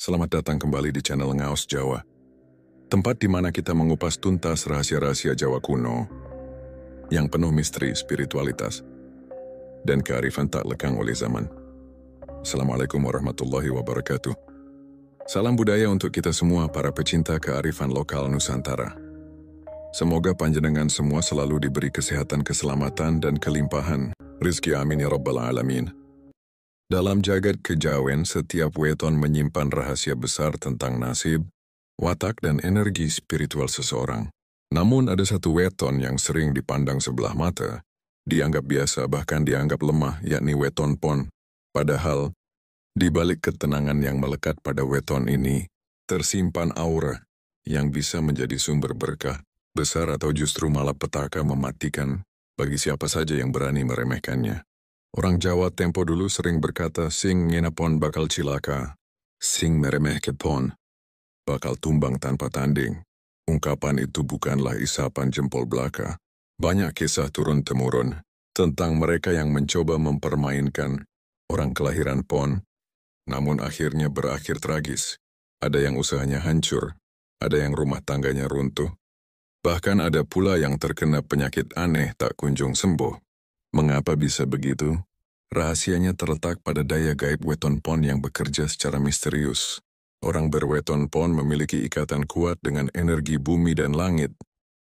Selamat datang kembali di channel Ngaos Jawa, tempat di mana kita mengupas tuntas rahasia-rahasia Jawa kuno yang penuh misteri, spiritualitas, dan kearifan tak lekang oleh zaman. Assalamualaikum warahmatullahi wabarakatuh. Salam budaya untuk kita semua para pecinta kearifan lokal Nusantara. Semoga panjenengan semua selalu diberi kesehatan, keselamatan, dan kelimpahan. Rizki amin ya rabbal alamin. Dalam jagat kejawen, setiap weton menyimpan rahasia besar tentang nasib, watak, dan energi spiritual seseorang. Namun ada satu weton yang sering dipandang sebelah mata, dianggap biasa bahkan dianggap lemah, yakni weton pon. Padahal, di balik ketenangan yang melekat pada weton ini, tersimpan aura yang bisa menjadi sumber berkah, besar atau justru malapetaka mematikan bagi siapa saja yang berani meremehkannya. Orang Jawa tempo dulu sering berkata, sing ngenapon bakal cilaka, sing meremeh kepon bakal tumbang tanpa tanding. Ungkapan itu bukanlah isapan jempol belaka. Banyak kisah turun-temurun tentang mereka yang mencoba mempermainkan orang kelahiran pon, namun akhirnya berakhir tragis. Ada yang usahanya hancur, ada yang rumah tangganya runtuh, bahkan ada pula yang terkena penyakit aneh tak kunjung sembuh. Mengapa bisa begitu? Rahasianya terletak pada daya gaib weton pon yang bekerja secara misterius. Orang berweton pon memiliki ikatan kuat dengan energi bumi dan langit.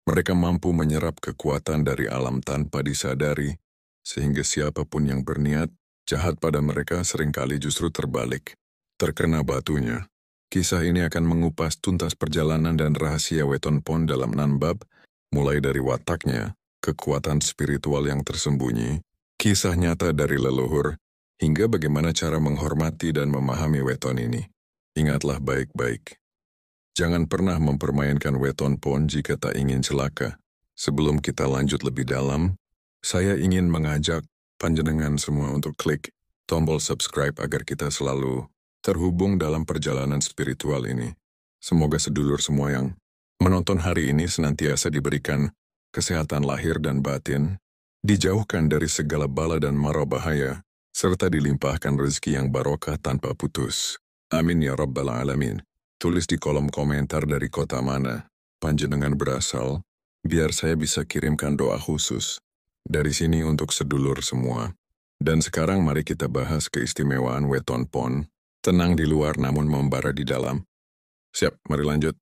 Mereka mampu menyerap kekuatan dari alam tanpa disadari, sehingga siapapun yang berniat jahat pada mereka seringkali justru terbalik, terkena batunya. Kisah ini akan mengupas tuntas perjalanan dan rahasia weton pon dalam 6 bab, mulai dari wataknya, kekuatan spiritual yang tersembunyi, kisah nyata dari leluhur, hingga bagaimana cara menghormati dan memahami weton ini. Ingatlah baik-baik. Jangan pernah mempermainkan weton pon jika tak ingin celaka. Sebelum kita lanjut lebih dalam, saya ingin mengajak panjenengan semua untuk klik tombol subscribe agar kita selalu terhubung dalam perjalanan spiritual ini. Semoga sedulur semua yang menonton hari ini senantiasa diberikan kesehatan lahir dan batin, dijauhkan dari segala bala dan mara bahaya, serta dilimpahkan rezeki yang barokah tanpa putus. Amin ya rabbal alamin. Tulis di kolom komentar dari kota mana panjenengan berasal, biar saya bisa kirimkan doa khusus dari sini untuk sedulur semua. Dan sekarang mari kita bahas keistimewaan weton pon, tenang di luar namun membara di dalam. Siap, mari lanjut.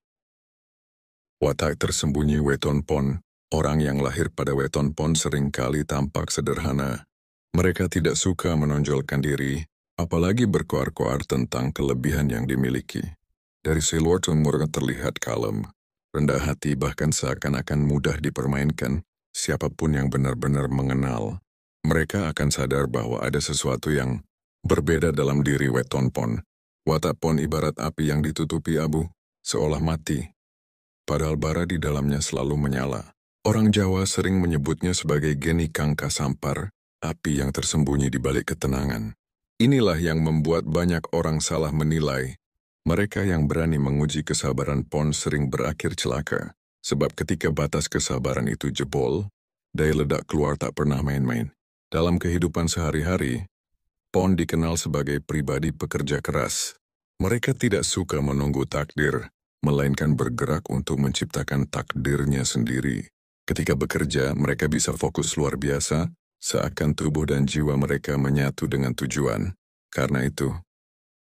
Watak tersembunyi weton pon. Orang yang lahir pada weton pon seringkali tampak sederhana. Mereka tidak suka menonjolkan diri, apalagi berkoar-koar tentang kelebihan yang dimiliki. Dari seluar umur terlihat kalem, rendah hati bahkan seakan-akan mudah dipermainkan. Siapapun yang benar-benar mengenal, mereka akan sadar bahwa ada sesuatu yang berbeda dalam diri weton pon. Watak pon ibarat api yang ditutupi abu, seolah mati, padahal bara di dalamnya selalu menyala. Orang Jawa sering menyebutnya sebagai geni kang kasampar, api yang tersembunyi di balik ketenangan. Inilah yang membuat banyak orang salah menilai. Mereka yang berani menguji kesabaran pon sering berakhir celaka, sebab ketika batas kesabaran itu jebol, daya ledak keluar tak pernah main-main. Dalam kehidupan sehari-hari, pon dikenal sebagai pribadi pekerja keras. Mereka tidak suka menunggu takdir, melainkan bergerak untuk menciptakan takdirnya sendiri. Ketika bekerja, mereka bisa fokus luar biasa, seakan tubuh dan jiwa mereka menyatu dengan tujuan. Karena itu,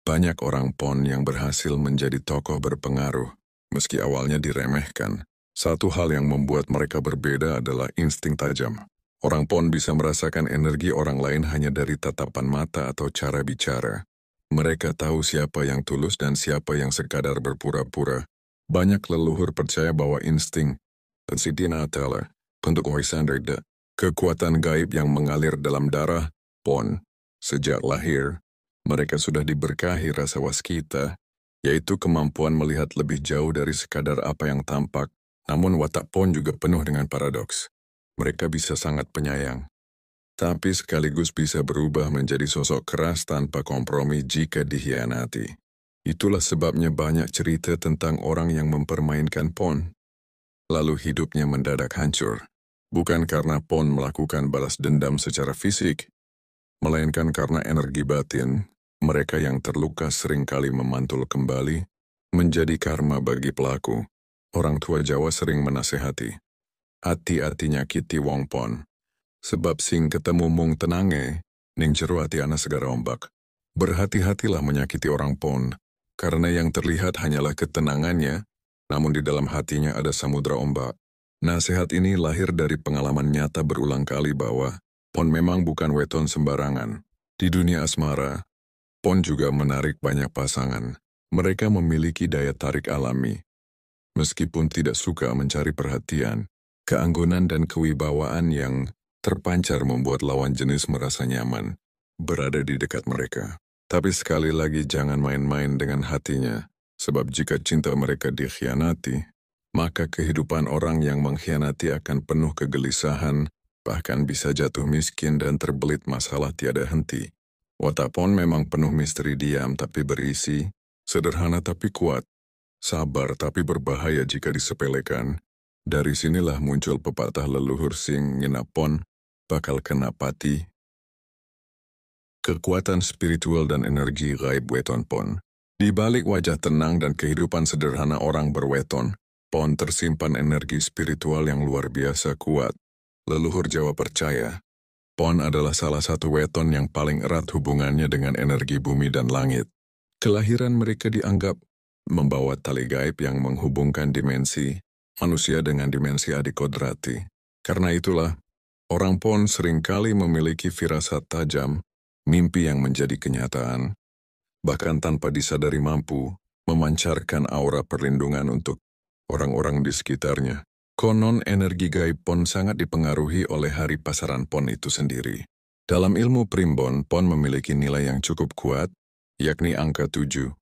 banyak orang pon yang berhasil menjadi tokoh berpengaruh, meski awalnya diremehkan. Satu hal yang membuat mereka berbeda adalah insting tajam. Orang pon bisa merasakan energi orang lain hanya dari tatapan mata atau cara bicara. Mereka tahu siapa yang tulus dan siapa yang sekadar berpura-pura. Banyak leluhur percaya bahwa insting Sidina Teller, bentuk warisan dari kekuatan gaib yang mengalir dalam darah pon. Sejak lahir, mereka sudah diberkahi rasa waskita, yaitu kemampuan melihat lebih jauh dari sekadar apa yang tampak. Namun watak pon juga penuh dengan paradoks. Mereka bisa sangat penyayang, tapi sekaligus bisa berubah menjadi sosok keras tanpa kompromi jika dikhianati. Itulah sebabnya banyak cerita tentang orang yang mempermainkan pon, lalu hidupnya mendadak hancur. Bukan karena pon melakukan balas dendam secara fisik, melainkan karena energi batin, Mereka yang terluka seringkali memantul kembali, menjadi karma bagi pelaku. Orang tua Jawa sering menasehati, hati-hati nyakiti wong pon, sebab sing ketemu mung tenange, ning jero hati ana segara ombak. Berhati-hatilah menyakiti orang pon, karena yang terlihat hanyalah ketenangannya, namun di dalam hatinya ada samudra ombak. Nasihat ini lahir dari pengalaman nyata berulang kali bahwa pon memang bukan weton sembarangan. Di dunia asmara, pon juga menarik banyak pasangan. Mereka memiliki daya tarik alami. Meskipun tidak suka mencari perhatian, keanggunan dan kewibawaan yang terpancar membuat lawan jenis merasa nyaman berada di dekat mereka. Tapi sekali lagi jangan main-main dengan hatinya, sebab jika cinta mereka dikhianati, maka kehidupan orang yang mengkhianati akan penuh kegelisahan, bahkan bisa jatuh miskin dan terbelit masalah tiada henti. Watak pon memang penuh misteri, diam tapi berisi, sederhana tapi kuat, sabar tapi berbahaya jika disepelekan. Dari sinilah muncul pepatah leluhur sing nginap pon, bakal kena pati. Kekuatan spiritual dan energi gaib weton pon. Di balik wajah tenang dan kehidupan sederhana orang berweton, pon tersimpan energi spiritual yang luar biasa kuat. Leluhur Jawa percaya, pon adalah salah satu weton yang paling erat hubungannya dengan energi bumi dan langit. Kelahiran mereka dianggap membawa tali gaib yang menghubungkan dimensi manusia dengan dimensi adikodrati. Karena itulah, orang pon seringkali memiliki firasat tajam, mimpi yang menjadi kenyataan, bahkan tanpa disadari mampu memancarkan aura perlindungan untuk orang-orang di sekitarnya. Konon energi gaib pon sangat dipengaruhi oleh hari pasaran pon itu sendiri. Dalam ilmu primbon, pon memiliki nilai yang cukup kuat, yakni angka 7.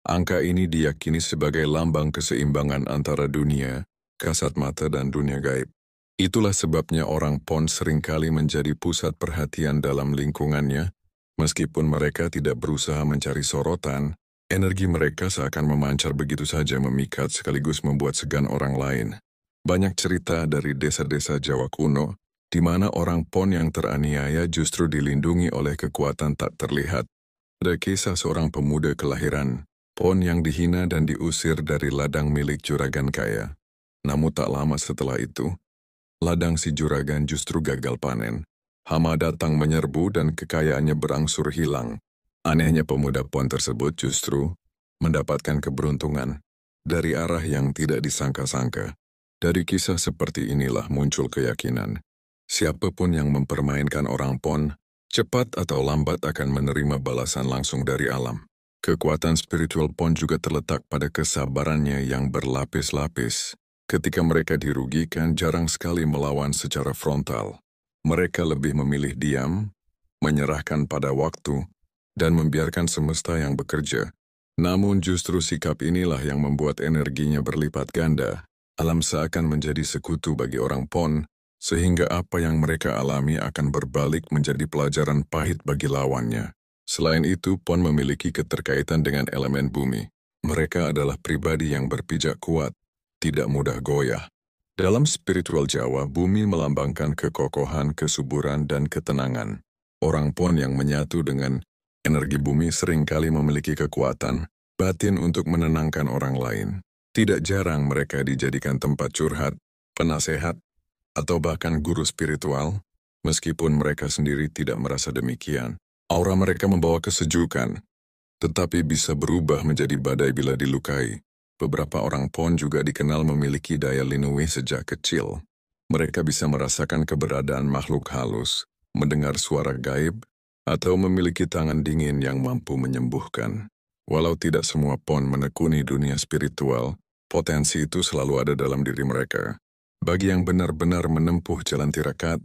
Angka ini diyakini sebagai lambang keseimbangan antara dunia, kasat mata dan dunia gaib. Itulah sebabnya orang pon seringkali menjadi pusat perhatian dalam lingkungannya. Meskipun mereka tidak berusaha mencari sorotan, energi mereka seakan memancar begitu saja, memikat sekaligus membuat segan orang lain. Banyak cerita dari desa-desa Jawa kuno, di mana orang pon yang teraniaya justru dilindungi oleh kekuatan tak terlihat. Ada kisah seorang pemuda kelahiran pon yang dihina dan diusir dari ladang milik juragan kaya. Namun tak lama setelah itu, ladang si juragan justru gagal panen. Hama datang menyerbu dan kekayaannya berangsur hilang. Anehnya pemuda pon tersebut justru mendapatkan keberuntungan dari arah yang tidak disangka-sangka. Dari kisah seperti inilah muncul keyakinan, siapapun yang mempermainkan orang pon, cepat atau lambat akan menerima balasan langsung dari alam. Kekuatan spiritual pon juga terletak pada kesabarannya yang berlapis-lapis. Ketika mereka dirugikan, jarang sekali melawan secara frontal. Mereka lebih memilih diam, menyerahkan pada waktu, dan membiarkan semesta yang bekerja. Namun justru sikap inilah yang membuat energinya berlipat ganda. Alam seakan menjadi sekutu bagi orang pon, sehingga apa yang mereka alami akan berbalik menjadi pelajaran pahit bagi lawannya. Selain itu, pon memiliki keterkaitan dengan elemen bumi. Mereka adalah pribadi yang berpijak kuat, tidak mudah goyah. Dalam spiritual Jawa, bumi melambangkan kekokohan, kesuburan, dan ketenangan. Orang pon yang menyatu dengan energi bumi seringkali memiliki kekuatan batin untuk menenangkan orang lain. Tidak jarang mereka dijadikan tempat curhat, penasehat, atau bahkan guru spiritual, meskipun mereka sendiri tidak merasa demikian. Aura mereka membawa kesejukan, tetapi bisa berubah menjadi badai bila dilukai. Beberapa orang pon juga dikenal memiliki daya linui sejak kecil. Mereka bisa merasakan keberadaan makhluk halus, mendengar suara gaib, atau memiliki tangan dingin yang mampu menyembuhkan. Walau tidak semua pon menekuni dunia spiritual, potensi itu selalu ada dalam diri mereka. Bagi yang benar-benar menempuh jalan tirakat,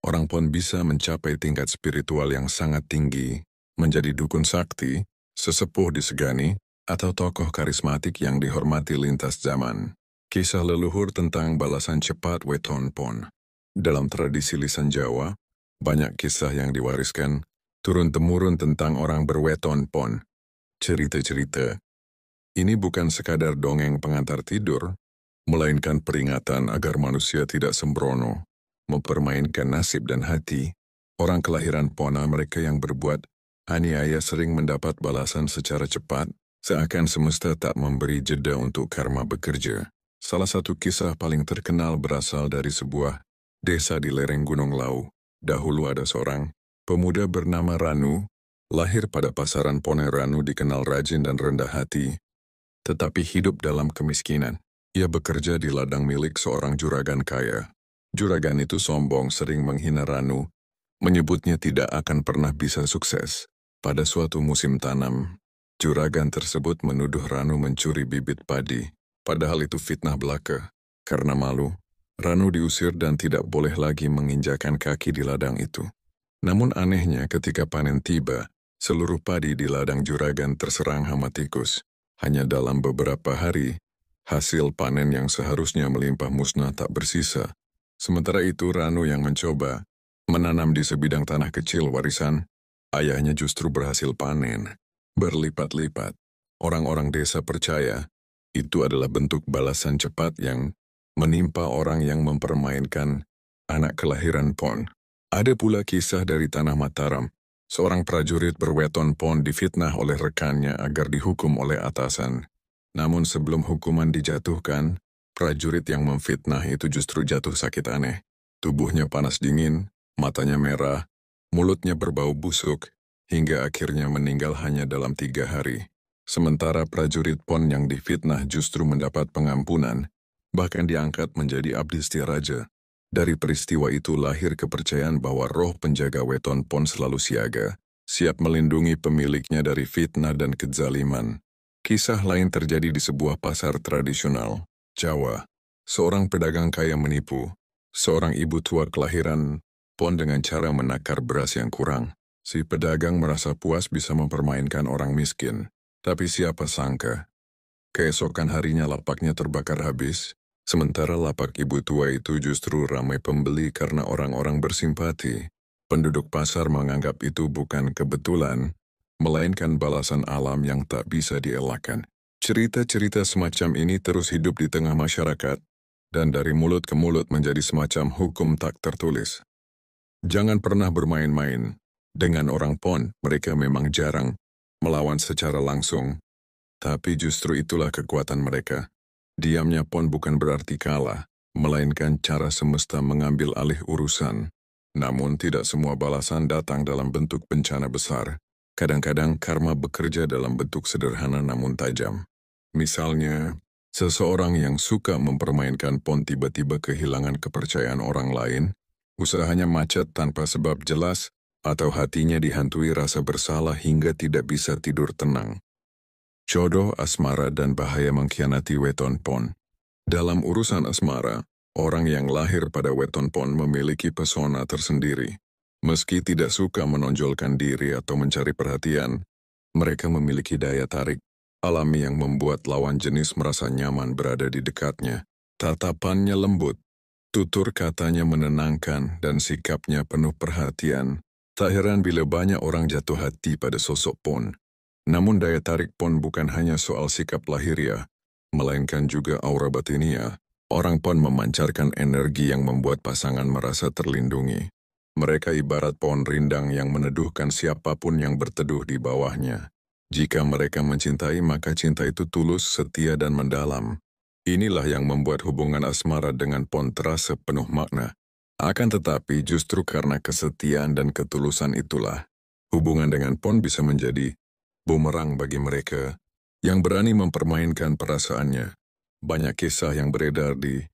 orang pon bisa mencapai tingkat spiritual yang sangat tinggi, menjadi dukun sakti, sesepuh disegani, atau tokoh karismatik yang dihormati lintas zaman. Kisah leluhur tentang balasan cepat weton pon. Dalam tradisi lisan Jawa, banyak kisah yang diwariskan turun-temurun tentang orang berweton pon. Cerita-cerita ini bukan sekadar dongeng pengantar tidur, melainkan peringatan agar manusia tidak sembrono, mempermainkan nasib dan hati. Orang kelahiran pona mereka yang berbuat Aniaya sering mendapat balasan secara cepat, seakan semesta tak memberi jeda untuk karma bekerja. Salah satu kisah paling terkenal berasal dari sebuah desa di lereng Gunung Lau. Dahulu ada seorang pemuda bernama Ranu, lahir pada pasaran Pone. Ranu dikenal rajin dan rendah hati, tetapi hidup dalam kemiskinan. Ia bekerja di ladang milik seorang juragan kaya. Juragan itu sombong, sering menghina Ranu, menyebutnya tidak akan pernah bisa sukses. Pada suatu musim tanam, juragan tersebut menuduh Ranu mencuri bibit padi. Padahal itu fitnah belaka. Karena malu, Ranu diusir dan tidak boleh lagi menginjakan kaki di ladang itu. Namun anehnya ketika panen tiba, seluruh padi di ladang juragan terserang hama tikus. Hanya dalam beberapa hari, hasil panen yang seharusnya melimpah musnah tak bersisa. Sementara itu Ranu yang mencoba menanam di sebidang tanah kecil warisan ayahnya justru berhasil panen berlipat-lipat. Orang-orang desa percaya itu adalah bentuk balasan cepat yang menimpa orang yang mempermainkan anak kelahiran Pon. Ada pula kisah dari tanah Mataram. Seorang prajurit berweton Pon difitnah oleh rekannya agar dihukum oleh atasan. Namun sebelum hukuman dijatuhkan, prajurit yang memfitnah itu justru jatuh sakit aneh. Tubuhnya panas dingin, matanya merah, mulutnya berbau busuk, hingga akhirnya meninggal hanya dalam 3 hari. Sementara prajurit Pon yang difitnah justru mendapat pengampunan, bahkan diangkat menjadi abdi setia raja. Dari peristiwa itu lahir kepercayaan bahwa roh penjaga weton Pon selalu siaga, siap melindungi pemiliknya dari fitnah dan kezaliman. Kisah lain terjadi di sebuah pasar tradisional, Jawa. Seorang pedagang kaya menipu seorang ibu tua kelahiran Pon dengan cara menakar beras yang kurang. Si pedagang merasa puas bisa mempermainkan orang miskin. Tapi siapa sangka, keesokan harinya lapaknya terbakar habis, sementara lapak ibu tua itu justru ramai pembeli karena orang-orang bersimpati. Penduduk pasar menganggap itu bukan kebetulan, melainkan balasan alam yang tak bisa dielakkan. Cerita-cerita semacam ini terus hidup di tengah masyarakat, dan dari mulut ke mulut menjadi semacam hukum tak tertulis. Jangan pernah bermain-main dengan orang Pon. Mereka memang jarang melawan secara langsung, tapi justru itulah kekuatan mereka. Diamnya Pon bukan berarti kalah, melainkan cara semesta mengambil alih urusan. Namun tidak semua balasan datang dalam bentuk bencana besar. Kadang-kadang karma bekerja dalam bentuk sederhana namun tajam. Misalnya, seseorang yang suka mempermainkan Pon tiba-tiba kehilangan kepercayaan orang lain, usahanya macet tanpa sebab jelas, atau hatinya dihantui rasa bersalah hingga tidak bisa tidur tenang. Jodoh, asmara, dan bahaya mengkhianati weton Pon. Dalam urusan asmara, orang yang lahir pada weton Pon memiliki pesona tersendiri. Meski tidak suka menonjolkan diri atau mencari perhatian, mereka memiliki daya tarik alami yang membuat lawan jenis merasa nyaman berada di dekatnya. Tatapannya lembut, tutur katanya menenangkan, dan sikapnya penuh perhatian. Tak heran bila banyak orang jatuh hati pada sosok Pon. Namun daya tarik Pon bukan hanya soal sikap lahiriah, melainkan juga aura batiniah. Orang Pon memancarkan energi yang membuat pasangan merasa terlindungi. Mereka ibarat pohon rindang yang meneduhkan siapapun yang berteduh di bawahnya. Jika mereka mencintai, maka cinta itu tulus, setia, dan mendalam. Inilah yang membuat hubungan asmara dengan Pon terasa penuh makna. Akan tetapi justru karena kesetiaan dan ketulusan itulah, hubungan dengan Pon bisa menjadi bumerang bagi mereka yang berani mempermainkan perasaannya. Banyak kisah yang beredar di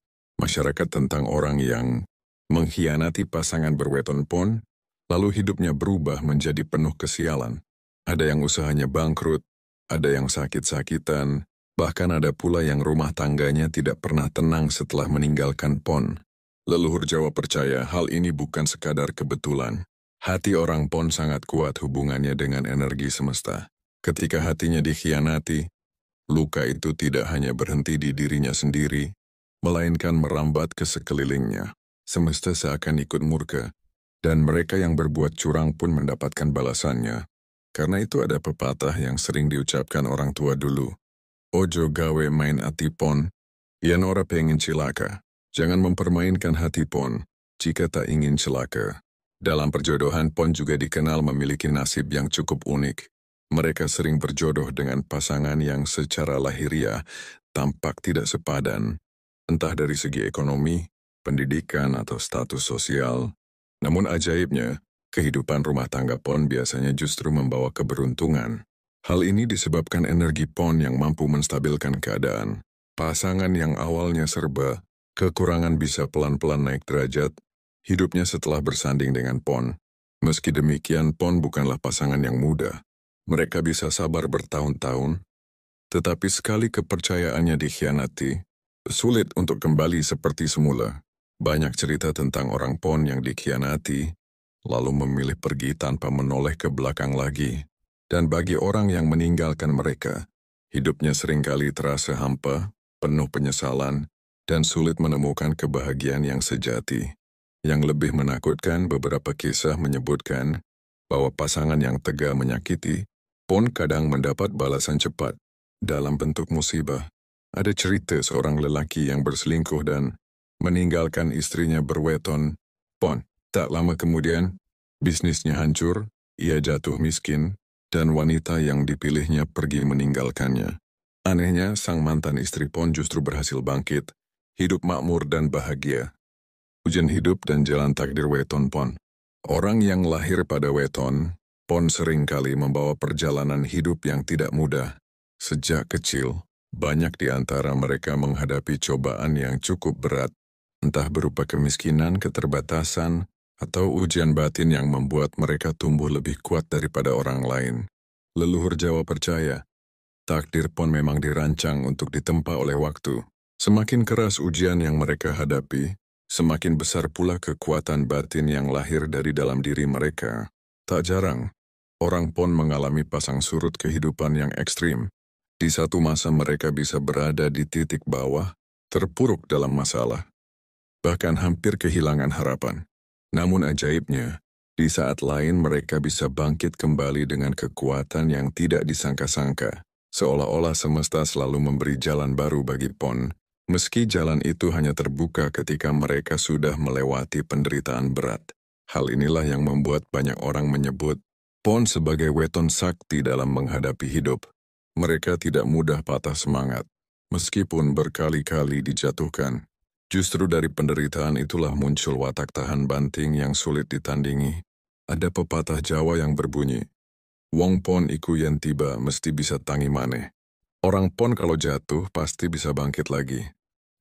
masyarakat tentang orang yang mengkhianati pasangan berweton Pon, lalu hidupnya berubah menjadi penuh kesialan. Ada yang usahanya bangkrut, ada yang sakit-sakitan, bahkan ada pula yang rumah tangganya tidak pernah tenang setelah meninggalkan Pon. Leluhur Jawa percaya hal ini bukan sekadar kebetulan. Hati orang Pon sangat kuat hubungannya dengan energi semesta. Ketika hatinya dikhianati, luka itu tidak hanya berhenti di dirinya sendiri, melainkan merambat ke sekelilingnya. Semesta seakan ikut murka, dan mereka yang berbuat curang pun mendapatkan balasannya. Karena itu ada pepatah yang sering diucapkan orang tua dulu. Ojo gawe main ati Pon, yen ora pengen cilaka. Jangan mempermainkan hati Pon, jika tak ingin celaka. Dalam perjodohan, Pon juga dikenal memiliki nasib yang cukup unik. Mereka sering berjodoh dengan pasangan yang secara lahiriah tampak tidak sepadan, entah dari segi ekonomi, pendidikan, atau status sosial. Namun ajaibnya, kehidupan rumah tangga Pon biasanya justru membawa keberuntungan. Hal ini disebabkan energi Pon yang mampu menstabilkan keadaan. Pasangan yang awalnya serba, kekurangan bisa pelan-pelan naik derajat, hidupnya setelah bersanding dengan Pon. Meski demikian, Pon bukanlah pasangan yang mudah. Mereka bisa sabar bertahun-tahun, tetapi sekali kepercayaannya dikhianati, sulit untuk kembali seperti semula. Banyak cerita tentang orang Pon yang dikhianati, lalu memilih pergi tanpa menoleh ke belakang lagi. Dan bagi orang yang meninggalkan mereka, hidupnya seringkali terasa hampa, penuh penyesalan, dan sulit menemukan kebahagiaan yang sejati. Yang lebih menakutkan, beberapa kisah menyebutkan bahwa pasangan yang tega menyakiti Pon kadang mendapat balasan cepat dalam bentuk musibah. Ada cerita seorang lelaki yang berselingkuh dan meninggalkan istrinya berweton Pon. Tak lama kemudian, bisnisnya hancur, ia jatuh miskin, dan wanita yang dipilihnya pergi meninggalkannya. Anehnya, sang mantan istri Pon justru berhasil bangkit, hidup makmur dan bahagia. Ujian hidup dan jalan takdir weton Pon. Orang yang lahir pada weton, Pon seringkali membawa perjalanan hidup yang tidak mudah. Sejak kecil, banyak di antara mereka menghadapi cobaan yang cukup berat, entah berupa kemiskinan, keterbatasan, atau ujian batin yang membuat mereka tumbuh lebih kuat daripada orang lain. Leluhur Jawa percaya, takdir Pon memang dirancang untuk ditempa oleh waktu. Semakin keras ujian yang mereka hadapi, semakin besar pula kekuatan batin yang lahir dari dalam diri mereka. Tak jarang, orang Pon mengalami pasang surut kehidupan yang ekstrim. Di satu masa mereka bisa berada di titik bawah, terpuruk dalam masalah, bahkan hampir kehilangan harapan. Namun ajaibnya, di saat lain mereka bisa bangkit kembali dengan kekuatan yang tidak disangka-sangka, seolah-olah semesta selalu memberi jalan baru bagi Pon, meski jalan itu hanya terbuka ketika mereka sudah melewati penderitaan berat. Hal inilah yang membuat banyak orang menyebut Pon sebagai weton sakti dalam menghadapi hidup. Mereka tidak mudah patah semangat, meskipun berkali-kali dijatuhkan. Justru dari penderitaan itulah muncul watak tahan banting yang sulit ditandingi. Ada pepatah Jawa yang berbunyi, "Wong Pon iku yen tiba mesti bisa tangi maneh." Orang Pon kalau jatuh pasti bisa bangkit lagi.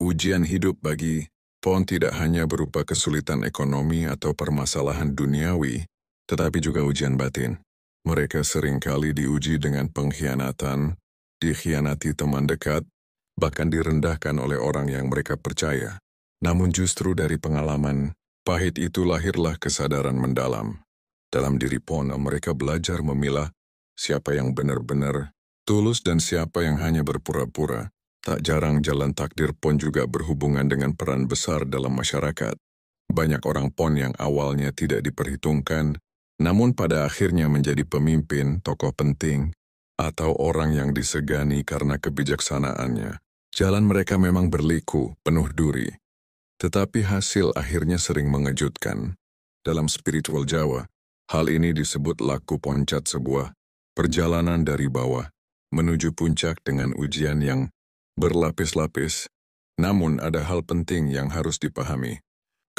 Ujian hidup bagi Pon tidak hanya berupa kesulitan ekonomi atau permasalahan duniawi, tetapi juga ujian batin. Mereka seringkali diuji dengan pengkhianatan, dikhianati teman dekat, bahkan direndahkan oleh orang yang mereka percaya. Namun justru dari pengalaman pahit itu lahirlah kesadaran mendalam. Dalam diri Pon, mereka belajar memilah siapa yang benar-benar tulus dan siapa yang hanya berpura-pura. Tak jarang jalan takdir Pon juga berhubungan dengan peran besar dalam masyarakat. Banyak orang Pon yang awalnya tidak diperhitungkan, namun pada akhirnya menjadi pemimpin, tokoh penting, atau orang yang disegani karena kebijaksanaannya. Jalan mereka memang berliku, penuh duri. Tetapi hasil akhirnya sering mengejutkan. Dalam spiritual Jawa, hal ini disebut laku poncat, sebuah perjalanan dari bawah menuju puncak dengan ujian yang berlapis-lapis. Namun ada hal penting yang harus dipahami.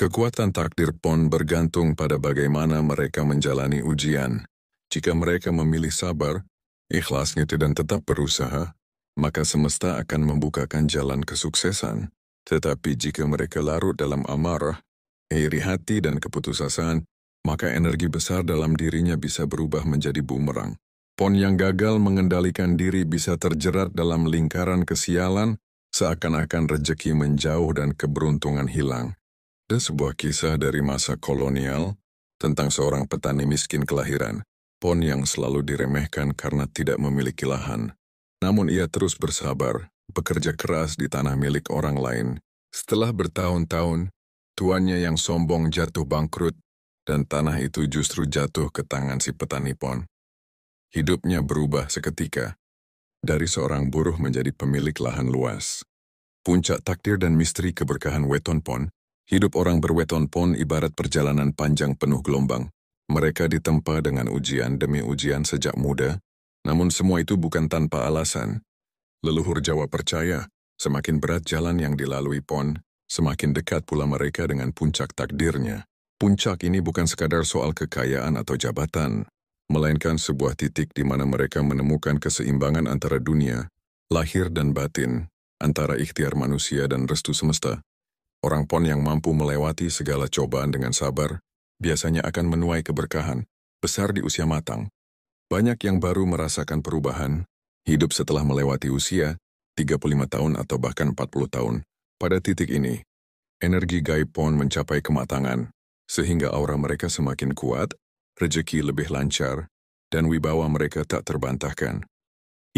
Kekuatan takdir Pon bergantung pada bagaimana mereka menjalani ujian. Jika mereka memilih sabar, ikhlas dan tetap berusaha, maka semesta akan membukakan jalan kesuksesan. Tetapi jika mereka larut dalam amarah, iri hati dan keputusasaan, maka energi besar dalam dirinya bisa berubah menjadi bumerang. Pon yang gagal mengendalikan diri bisa terjerat dalam lingkaran kesialan, seakan-akan rejeki menjauh dan keberuntungan hilang. Ada sebuah kisah dari masa kolonial tentang seorang petani miskin kelahiran, Pon yang selalu diremehkan karena tidak memiliki lahan. Namun ia terus bersabar, bekerja keras di tanah milik orang lain. Setelah bertahun-tahun, tuannya yang sombong jatuh bangkrut, dan tanah itu justru jatuh ke tangan si petani Pon. Hidupnya berubah seketika, dari seorang buruh menjadi pemilik lahan luas. Puncak takdir dan misteri keberkahan weton Pon Hidup orang berweton pon ibarat perjalanan panjang penuh gelombang. Mereka ditempa dengan ujian demi ujian sejak muda, namun semua itu bukan tanpa alasan. Leluhur Jawa percaya, semakin berat jalan yang dilalui pon, semakin dekat pula mereka dengan puncak takdirnya. Puncak ini bukan sekadar soal kekayaan atau jabatan, melainkan sebuah titik di mana mereka menemukan keseimbangan antara dunia, lahir dan batin, antara ikhtiar manusia dan restu semesta. Orang pon yang mampu melewati segala cobaan dengan sabar, biasanya akan menuai keberkahan besar di usia matang. Banyak yang baru merasakan perubahan, hidup setelah melewati usia 35 tahun atau bahkan 40 tahun. Pada titik ini, energi gaib pon mencapai kematangan, sehingga aura mereka semakin kuat, rezeki lebih lancar, dan wibawa mereka tak terbantahkan.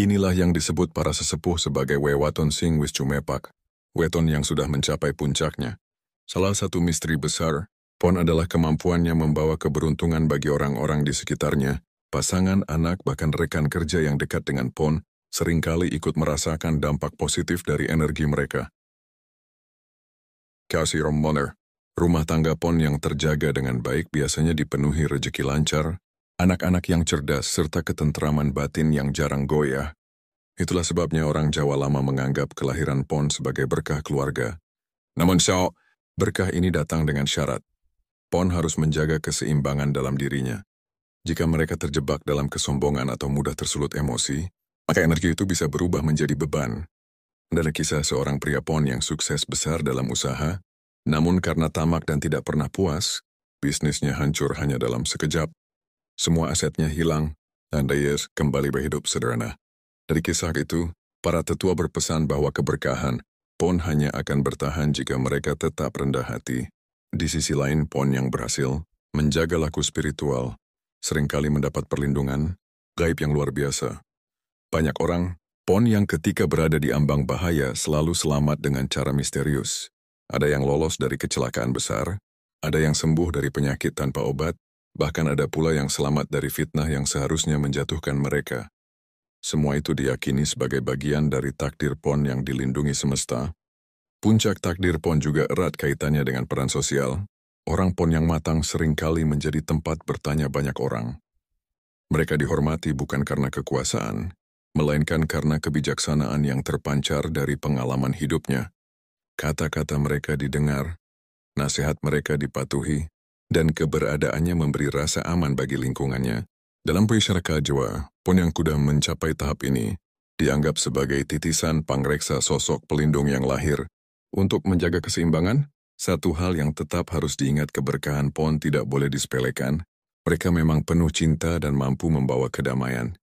Inilah yang disebut para sesepuh sebagai wewaton sing wis cumepak, weton yang sudah mencapai puncaknya. Salah satu misteri besar, pon adalah kemampuannya membawa keberuntungan bagi orang-orang di sekitarnya. Pasangan, anak, bahkan rekan kerja yang dekat dengan pon seringkali ikut merasakan dampak positif dari energi mereka. Kasih Romoner, rumah tangga pon yang terjaga dengan baik biasanya dipenuhi rezeki lancar, anak-anak yang cerdas, serta ketentraman batin yang jarang goyah. Itulah sebabnya orang Jawa lama menganggap kelahiran pon sebagai berkah keluarga. Namun berkah ini datang dengan syarat. Pon harus menjaga keseimbangan dalam dirinya. Jika mereka terjebak dalam kesombongan atau mudah tersulut emosi, maka energi itu bisa berubah menjadi beban. Ada kisah seorang pria pon yang sukses besar dalam usaha, namun karena tamak dan tidak pernah puas, bisnisnya hancur hanya dalam sekejap. Semua asetnya hilang, dan dia kembali berhidup sederhana. Dari kisah itu, para tetua berpesan bahwa keberkahan pon hanya akan bertahan jika mereka tetap rendah hati. Di sisi lain, pon yang berhasil menjaga laku spiritual seringkali mendapat perlindungan gaib yang luar biasa. Banyak orang pon yang ketika berada di ambang bahaya selalu selamat dengan cara misterius. Ada yang lolos dari kecelakaan besar, ada yang sembuh dari penyakit tanpa obat, bahkan ada pula yang selamat dari fitnah yang seharusnya menjatuhkan mereka. Semua itu diyakini sebagai bagian dari takdir pon yang dilindungi semesta. Puncak takdir pon juga erat kaitannya dengan peran sosial. Orang pon yang matang seringkali menjadi tempat bertanya banyak orang. Mereka dihormati bukan karena kekuasaan, melainkan karena kebijaksanaan yang terpancar dari pengalaman hidupnya. Kata-kata mereka didengar, nasihat mereka dipatuhi, dan keberadaannya memberi rasa aman bagi lingkungannya. Dalam masyarakat Jawa, pon yang sudah mencapai tahap ini dianggap sebagai titisan pangreksa sosok pelindung yang lahir. Untuk menjaga keseimbangan, satu hal yang tetap harus diingat, keberkahan pon tidak boleh disepelekan. Mereka memang penuh cinta dan mampu membawa kedamaian.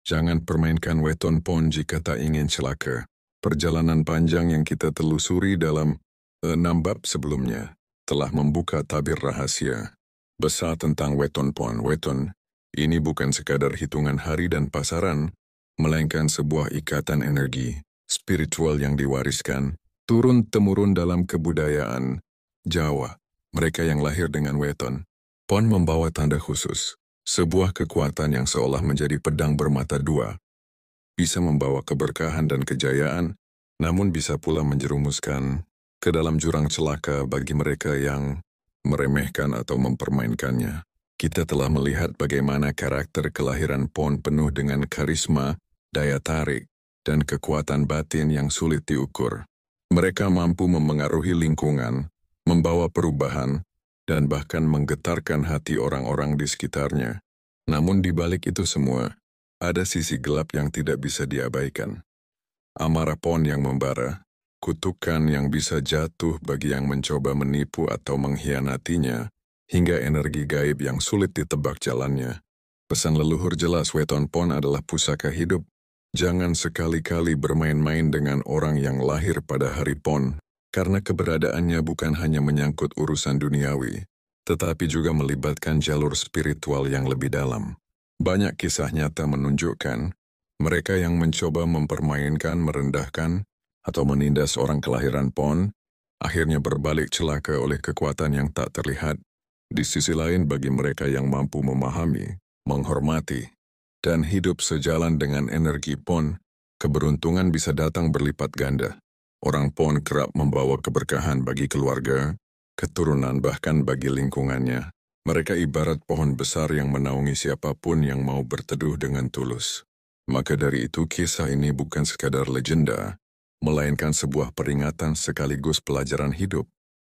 Jangan permainkan weton pon jika tak ingin celaka. Perjalanan panjang yang kita telusuri dalam 6 bab sebelumnya telah membuka tabir rahasia besar tentang weton pon. Weton ini bukan sekadar hitungan hari dan pasaran, melainkan sebuah ikatan energi spiritual yang diwariskan turun-temurun dalam kebudayaan Jawa. Mereka yang lahir dengan weton pon membawa tanda khusus. Sebuah kekuatan yang seolah menjadi pedang bermata dua. Bisa membawa keberkahan dan kejayaan, namun bisa pula menjerumuskan ke dalam jurang celaka bagi mereka yang meremehkan atau mempermainkannya. Kita telah melihat bagaimana karakter kelahiran pon penuh dengan karisma, daya tarik, dan kekuatan batin yang sulit diukur. Mereka mampu memengaruhi lingkungan, membawa perubahan, dan bahkan menggetarkan hati orang-orang di sekitarnya. Namun di balik itu semua, ada sisi gelap yang tidak bisa diabaikan. Amarah pon yang membara, kutukan yang bisa jatuh bagi yang mencoba menipu atau mengkhianatinya, hingga energi gaib yang sulit ditebak jalannya. Pesan leluhur jelas, weton pon adalah pusaka hidup. Jangan sekali-kali bermain-main dengan orang yang lahir pada hari pon, karena keberadaannya bukan hanya menyangkut urusan duniawi, tetapi juga melibatkan jalur spiritual yang lebih dalam. Banyak kisah nyata menunjukkan, mereka yang mencoba mempermainkan, merendahkan, atau menindas orang kelahiran pon, akhirnya berbalik celaka oleh kekuatan yang tak terlihat. Di sisi lain, bagi mereka yang mampu memahami, menghormati, dan hidup sejalan dengan energi pon, keberuntungan bisa datang berlipat ganda. Orang Pon kerap membawa keberkahan bagi keluarga, keturunan bahkan bagi lingkungannya. Mereka ibarat pohon besar yang menaungi siapapun yang mau berteduh dengan tulus. Maka dari itu kisah ini bukan sekadar legenda, melainkan sebuah peringatan sekaligus pelajaran hidup.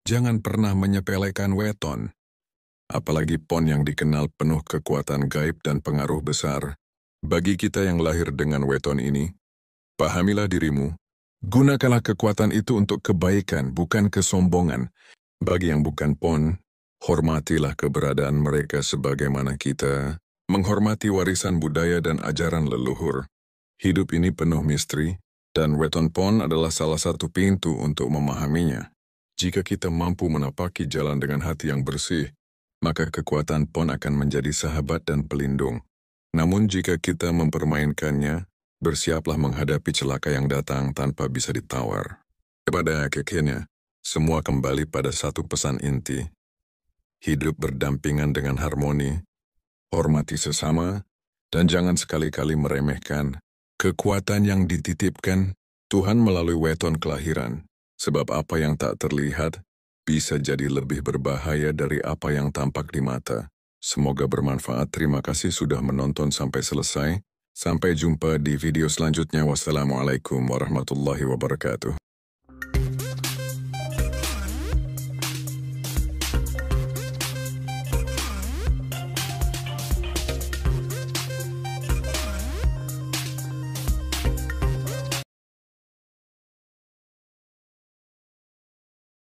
Jangan pernah menyepelekan weton. Apalagi Pon yang dikenal penuh kekuatan gaib dan pengaruh besar. Bagi kita yang lahir dengan weton ini, pahamilah dirimu. Gunakanlah kekuatan itu untuk kebaikan, bukan kesombongan. Bagi yang bukan Pon, hormatilah keberadaan mereka sebagaimana kita menghormati warisan budaya dan ajaran leluhur. Hidup ini penuh misteri, dan weton Pon adalah salah satu pintu untuk memahaminya. Jika kita mampu menapaki jalan dengan hati yang bersih, maka kekuatan Pon akan menjadi sahabat dan pelindung. Namun jika kita mempermainkannya, bersiaplah menghadapi celaka yang datang tanpa bisa ditawar. Pada akhirnya, semua kembali pada satu pesan inti. Hidup berdampingan dengan harmoni, hormati sesama, dan jangan sekali-kali meremehkan kekuatan yang dititipkan Tuhan melalui weton kelahiran. Sebab apa yang tak terlihat bisa jadi lebih berbahaya dari apa yang tampak di mata. Semoga bermanfaat. Terima kasih sudah menonton sampai selesai. Sampai jumpa di video selanjutnya. Wassalamualaikum warahmatullahi wabarakatuh.